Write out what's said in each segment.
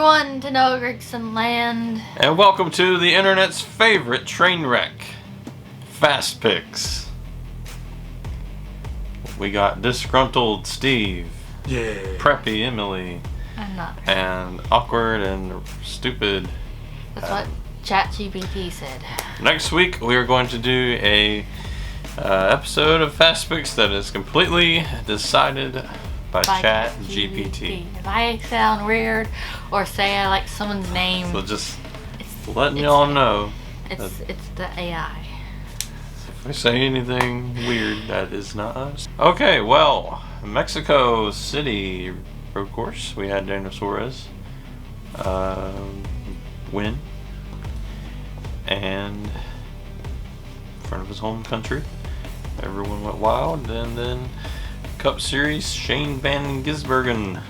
everyone to Noah Gregson Land. And welcome to the internet's favorite train wreck, Fast Picks. We got disgruntled Steve, preppy Emily, I'm not. and awkward and stupid. That's what ChatGPT said. Next week we are going to do a episode of Fast Picks that is completely decided by ChatGPT. If I sound weird or say I like someone's name, So just letting y'all know. it's the AI. If we say anything weird, that is not us. Okay, well, Mexico City road course. We had Daniel Suarez win, and in front of his home country, everyone went wild. And then Cup Series, Shane Van Gisbergen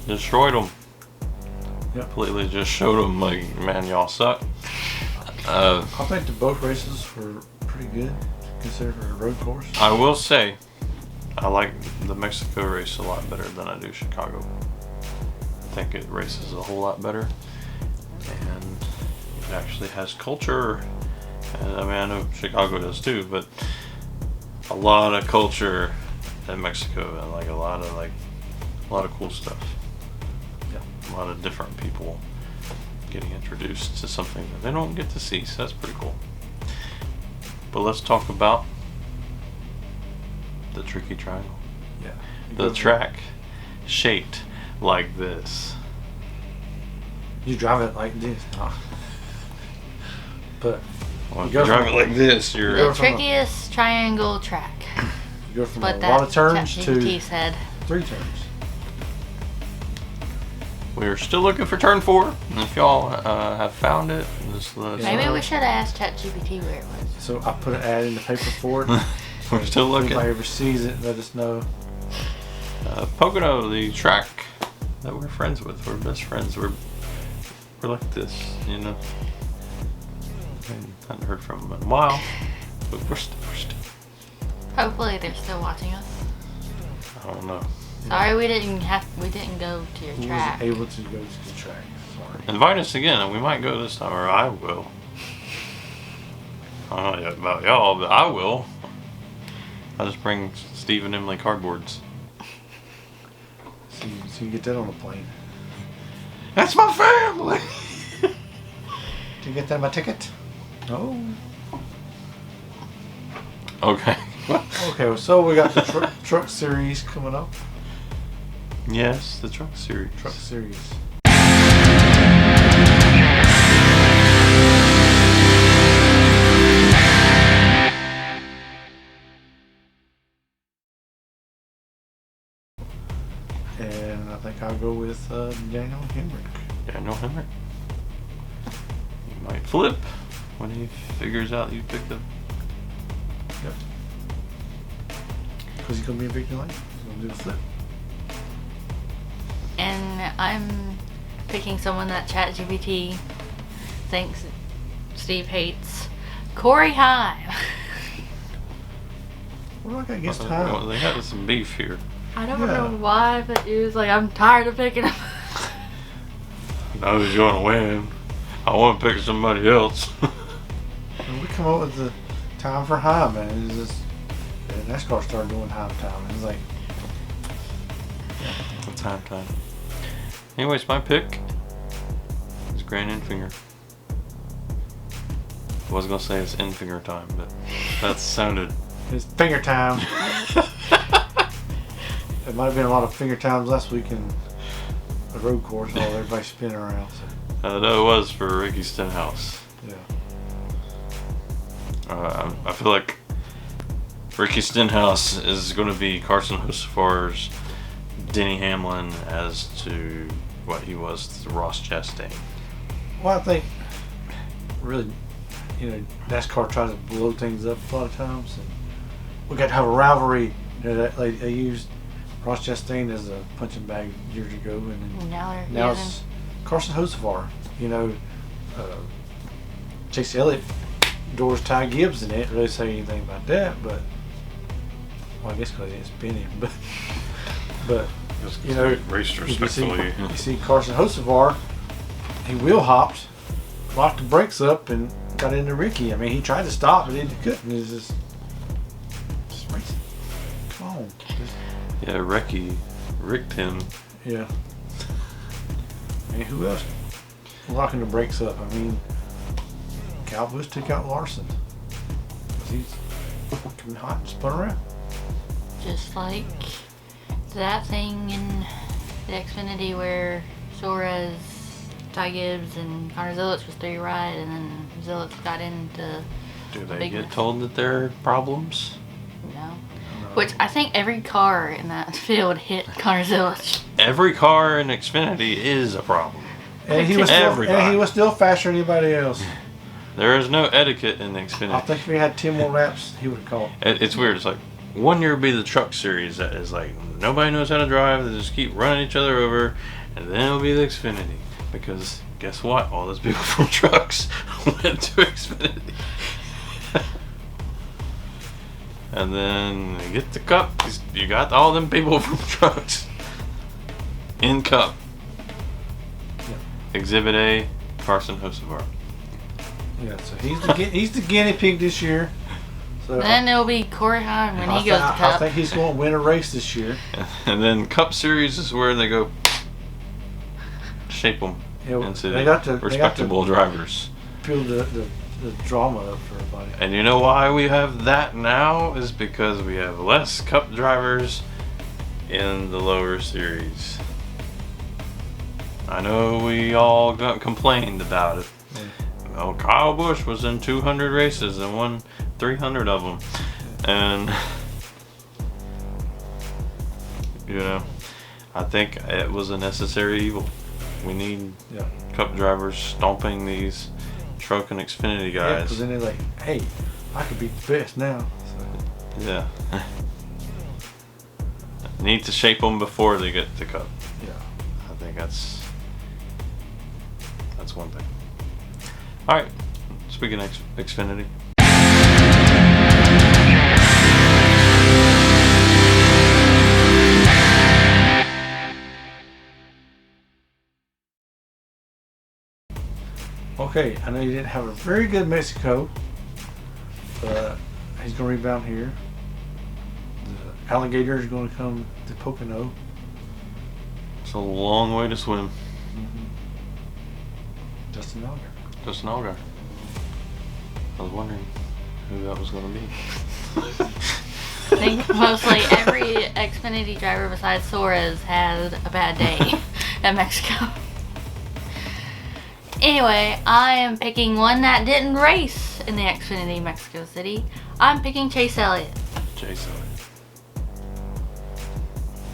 destroyed him. Yep. Completely just showed him like, man, y'all suck. I think the both races were pretty good, considered for a road course. I will say, I like the Mexico race a lot better than I do Chicago. I think it races a whole lot better, and it actually has culture. And, I mean, I know Chicago does too, but a lot of culture in Mexico, and like a lot of cool stuff. Yeah. A lot of different people getting introduced to something that they don't get to see, so that's pretty cool. But let's talk about the tricky triangle. Yeah. The track shaped like this. You drive it like this. But Well, if You you go drive it from- like this, you're go The from a- trickiest triangle track. you go from But a that lot of turns ChatGPT to said. 3 turns. we're still looking for turn 4. And if y'all have found it, just let us Maybe know. we should have asked ChatGPT where it was. So I put an ad in the paper for it. We're still If anybody looking. ever sees it, let us know. Pocono, the track that we're friends with, we're best friends. We're like this, you know. I haven't heard from them in a while, but we're still. Hopefully they're still watching us. I don't know. Sorry we didn't go to your Who track. wasn't able to go to the track. Sorry. Invite us again, and we might go this time, or I will. I don't know about y'all, but I will. I'll just bring Steve and Emily cardboards. So you can get that on the plane. That's my family! Did you get that on my ticket? Oh. Okay. Okay, so we got the truck series coming up. Yes, the truck series. Truck series. And I think I'll go with Daniel Hemrick. Daniel Henry. You might flip when he figures out you picked up. Yep. Because he's going to be in Victory Lane. He's going to do the flip. And I'm picking someone that ChatGPT thinks Steve hates. Corey Haim. What do I got against Well, time? they had some beef here. I don't Yeah. know why, but he was like, I'm tired of picking him. I was going to win. I want to pick somebody else. When we come up with the time for High, man, it's just NASCAR started doing High time. It's like, Time. Anyways, my pick is Grand Infinger. I was gonna say it's Infinger time, but that sounded. it's finger time. It might have been a lot of finger times last week in the road course while everybody's spinning around. So, That was for Ricky Stenhouse. yeah. I feel like Ricky Stenhouse is going to be Carson Hocefar's Denny Hamlin as to what he was to Ross Chastain. Well, I think really, NASCAR tries to blow things up a lot of times, and we got to have a rivalry. They used Ross Chastain as a punching bag years ago, and then Now now it's Carson Hocevar. Chase Elliott doors Ty Gibbs, and they didn't really say anything about that, but well, I guess because he didn't spin him, but Just You know, raced you see, respectfully. you see Carson Hocevar, he wheel hopped, locked the brakes up, and got into Ricky. I mean, he tried to stop, but he couldn't. He was just racing. Come on. Yeah, Ricky ricked him. Yeah. And who else locking the brakes up? I mean, Kyle Busch took out Larson. He's coming hot and spun around. Just like that thing in the Xfinity where Suarez, Ty Gibbs, and Connor Zillich was 3 wide, and then Zillich got into Do they big get mess. told that they're problems? No. Which I think every car in that field hit Connor Zillich. Every car in Xfinity is a problem. And he was still faster than anybody else. There is no etiquette in I Xfinity. think if he had 10 more laps, he would have called. It's weird. It's like one year would be the truck series that is like nobody knows how to drive. They just keep running each other over, and then it'll be the Xfinity because guess what? All those people from trucks went to Xfinity. And then you get the Cup. You got all them people from trucks in Cup. Exhibit A, Carson Hocevar. Yeah, so he's the guinea pig this year. So Then it'll be Corey Heim when he goes to I Cup. think he's going to win a race this year. And then Cup Series is where they go shape them Yeah, into they got to respectable drivers. build the drama up for everybody. And you know why we have that now is because we have less Cup drivers in the lower series. I know we all got complained about it. Oh, Kyle Busch was in 200 races and won 300 of them. And, you know, I think it was a necessary evil. We need Cup drivers stomping these truck and Xfinity Yeah, guys. because then they're like, hey, I could be the best now. So, Yeah. Need to shape them before they get to Cup. yeah. I think that's one thing. All right. Speaking of Xfinity. Okay, I know you didn't have a very good Mexico, but he's going to rebound here. The alligator is going to come to Pocono. It's a long way to swim. Justin Allgaier. Justin Allgaier. I was wondering who that was going to be. I think mostly every Xfinity driver besides Suarez had a bad day at Mexico. Anyway, I am picking one that didn't race in the Xfinity Mexico City. I'm picking Chase Elliott. Chase Elliott.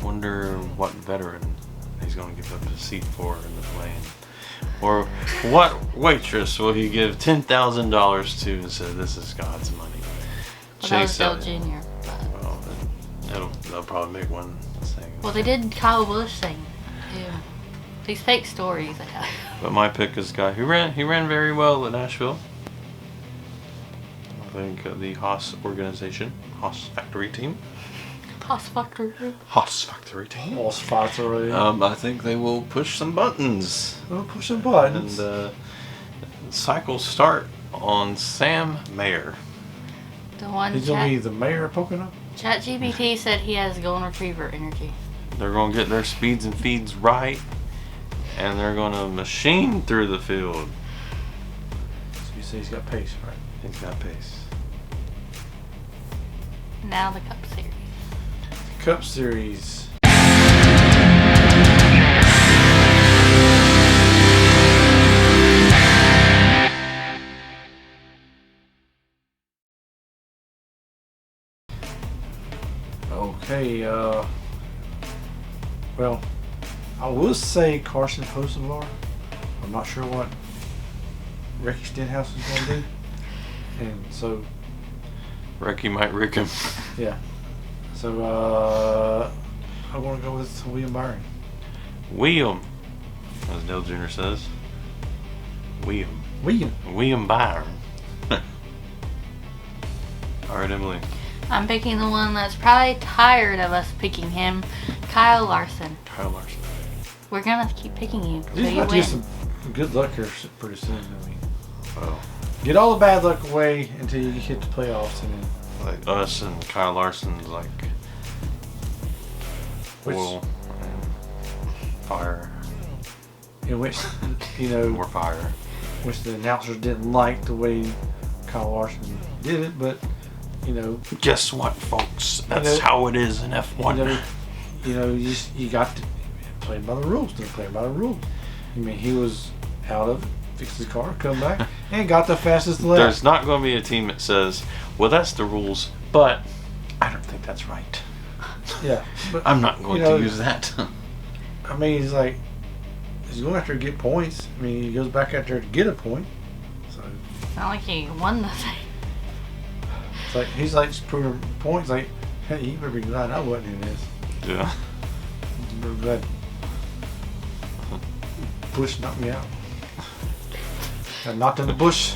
Wonder what veteran he's going to give up his seat for in the plane. Or what waitress will he give $10,000 to and say, this is God's money? Well, that was Dale Elliott. Jr. But, Well, then they'll probably make one saying. well, they did Kyle Busch thing too. These fake stories. But my pick is a guy who ran very well at Nashville. I think the Haas organization, Haas factory team. Haas factory. Haas factory team. All spots already. I think they will push some buttons. We'll push some buttons. And cycles start on Sam Mayer. The one He's going to be the mayor of Pocono? ChatGPT said he has golden retriever energy. They're going to get their speeds and feeds right, and they're going to machine through the field. So you say he's got pace, right? He's got pace. Now the Cup Series. Cup Series. Okay, well, I will say Carson Hocevar. I'm not sure what Ricky Stenhouse is going to do. And so, Ricky might rick him. yeah. So, I want to go with William Byron. William, as Dale Jr. says. William William. Byron. All right, Emily. I'm picking the one that's probably tired of us picking him, Kyle Larson. Kyle Larson. We're gonna keep picking you until He's you about to get win. some good luck here pretty soon. I mean, Well, get all the bad luck away until you hit the playoffs, and then like us and Kyle Larson's like which, oil and fire. in which More fire. which the announcers didn't like the way Kyle Larson did it, but Guess what, folks? That's know- how it is in F1. you got to play by the rules. Don't play by the rules. I mean, he was out of it, fixed his car, come back, and got the fastest lap. There's not going to be a team that says, well, that's the rules, but I don't think that's right. Yeah, but I'm not going to use that. I mean, he's going after to get points. I mean, he goes back out there to get a point. So It's not like he won the thing. it's like he's like just proving points. Like, hey, you better be glad I wasn't in this. Yeah. You better be glad Bush knocked me out. Got knocked in the bush.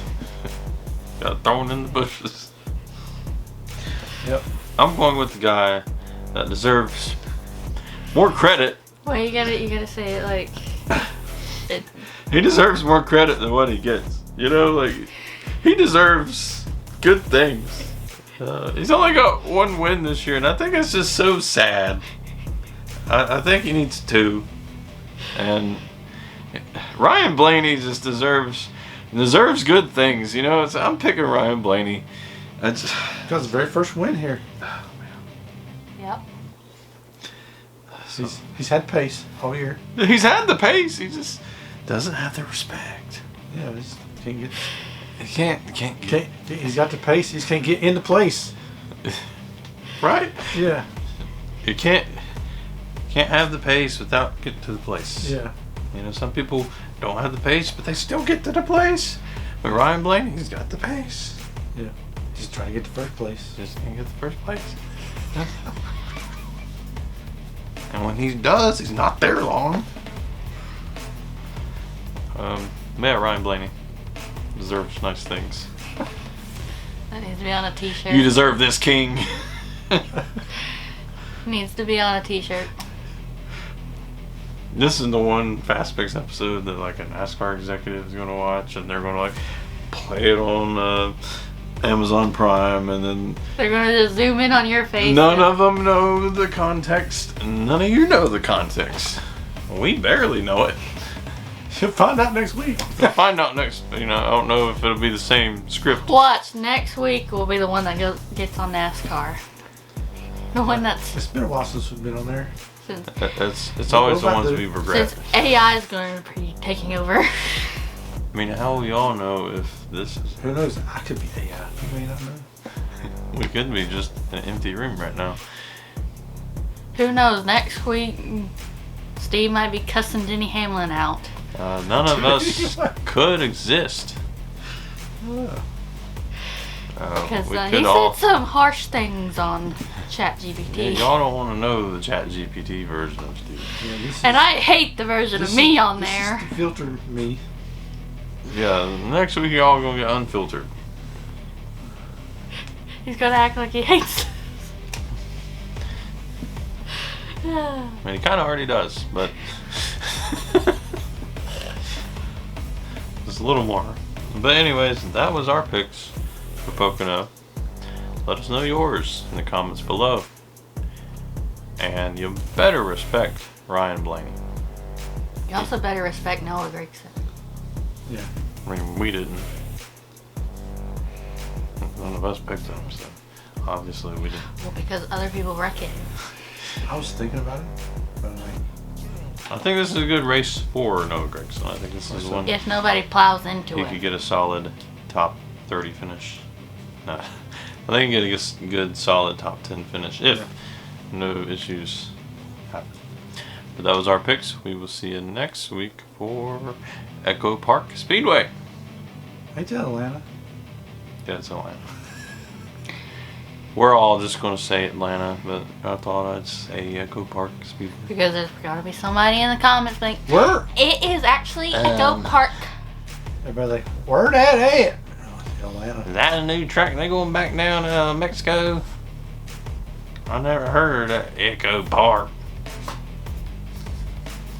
Got thrown in the bushes. Yep. I'm going with the guy that deserves more credit. Well, you gotta say it like it. He deserves more credit than what he gets. Like, he deserves good things. He's only got one win this year, and I think it's just so sad. I think he needs 2. And Ryan Blaney just deserves good things. I'm picking Ryan Blaney. Got his very first win here. Yep. He's had pace all year. He's had the pace. He just doesn't have the respect. Yeah, he just can't get. He can't get He's got the pace. He just can't get into place. right. Yeah. You can't have the pace without getting to the place. Yeah. Some people don't have the pace, but they still get to the place. But Ryan Blaney, he's got the pace. Yeah. Just trying to get to first place. Just can't get the first place. And when he does, he's not there long. Ryan Blaney deserves nice things. That needs to be on a t-shirt. You deserve this, king. Needs to be on a t-shirt. This is the one Fast Picks episode that like a NASCAR executive is going to watch, and they're going to like play it on Amazon Prime, and then They're gonna just zoom in on your face. none of them know the context. None of you know the context. We barely know it. You'll find out next week. We'll find out next. I don't know if it'll be the same script. Watch, next week will be the one that gets on NASCAR. The one that's It's been a while since we've been on there. since It's always the What about ones the- we regret. AI is going to be taking over. I mean, how will y'all know if this is? Who knows? I could be AI. You may not know. We could be just an empty room right now. Who knows? Next week, Steve might be cussing Denny Hamlin out. None of us could exist. Because We he could said all. some harsh things on Yeah, ChatGPT. y'all don't want to know the ChatGPT version of Steve. Yeah, this And is- I hate the version this of me is- on this there. Is to filter me. Yeah, next week y'all gonna get unfiltered. He's going to act like he hates I mean, he kind of already does, but just a little more. But anyways, that was our picks for Pocono. Let us know yours in the comments below. And you better respect Ryan Blaney. You also better respect Noah Gragson. Yeah. I mean, we didn't. None of us picked him, so obviously we didn't. Well, because other people wreck it. I was thinking about it, but I'm like, I think this is a good race for Noah Gragson. I think this is one If nobody plows into he it. could get a solid top 30 finish. No, I think he can get a good solid top 10 finish if no issues happen. But that was our picks. We will see you next week for Echo Park Speedway. ain't that Atlanta? Yeah, it's Atlanta. We're all just going to say Atlanta, but I thought I'd say Echo Park Speedway. Because there's got to be somebody in the comments like, Where? it is actually Echo Park. Everybody like, where that at? Oh, Atlanta. Is that a new track? They going back down to Mexico? I never heard of that Echo Park.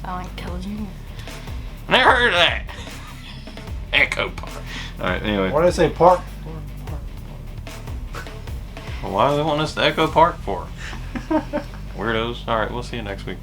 Sound like Taylor Jr. Never heard of that. Echo Park. Alright, anyway. What did I say? Park? Well, why do they want us to Echo Park for? Weirdos. Alright, we'll see you next week.